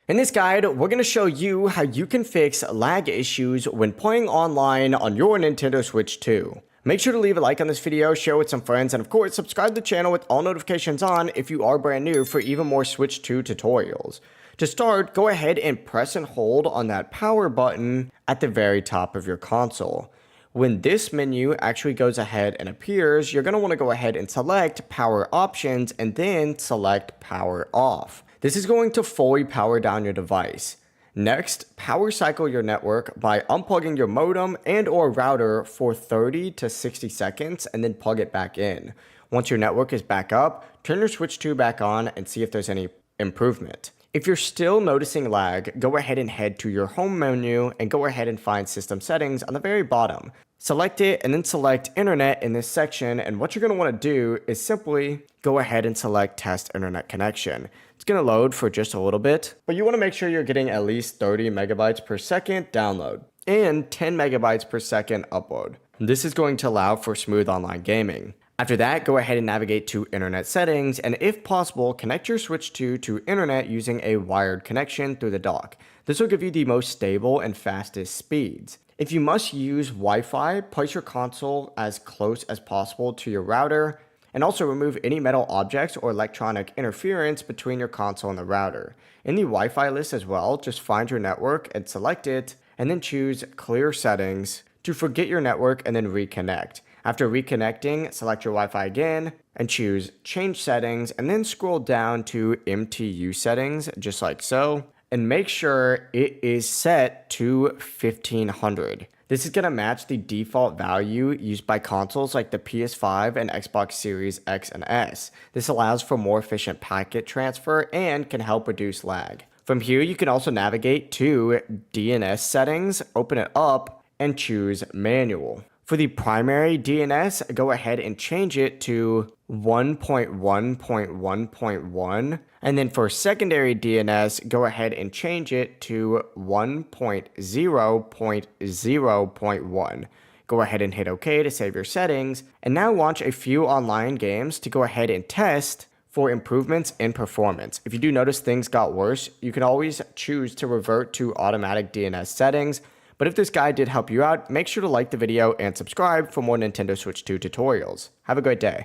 In this guide, we're going to show you how you can fix lag issues when playing online on your Nintendo Switch 2. Make sure to leave a like on this video, share with some friends, and of course, subscribe to the channel with all notifications on if you are brand new for even more Switch 2 tutorials. To start, go ahead and press and hold on that power button at the very top of your console. When this menu actually goes ahead and appears, you're going to want to go ahead and select Power Options and then select Power Off. This is going to fully power down your device. Next, power cycle your network by unplugging your modem and or router for 30 to 60 seconds and then plug it back in. Once your network is back up, turn your Switch 2 back on and see if there's any improvement. If you're still noticing lag, go ahead and head to your home menu and go ahead and find System Settings on the very bottom. Select it and then select Internet in this section, and what you're going to want to do is simply go ahead and select Test Internet Connection. It's going to load for just a little bit, but you want to make sure you're getting at least 30 megabytes per second download and 10 megabytes per second upload. This is going to allow for smooth online gaming. After that, go ahead and navigate to Internet Settings, and if possible, connect your Switch 2 to Internet using a wired connection through the dock. This will give you the most stable and fastest speeds. If you must use Wi-Fi, place your console as close as possible to your router, and also remove any metal objects or electronic interference between your console and the router. In the Wi-Fi list as well, just find your network and select it, and then choose Clear Settings to forget your network and then reconnect. After reconnecting, select your Wi-Fi again and choose Change Settings, and then scroll down to MTU settings, just like so, and make sure it is set to 1500. This is going to match the default value used by consoles like the PS5 and Xbox Series X and S. This allows for more efficient packet transfer and can help reduce lag. From here, you can also navigate to DNS settings, open it up, and choose Manual. For the primary DNS, go ahead and change it to 1.1.1.1. And then for secondary DNS, go ahead and change it to 1.0.0.1. Go ahead and hit OK to save your settings. And now launch a few online games to go ahead and test for improvements in performance. If you do notice things got worse, you can always choose to revert to automatic DNS settings. But if this guide did help you out, make sure to like the video and subscribe for more Nintendo Switch 2 tutorials. Have a great day.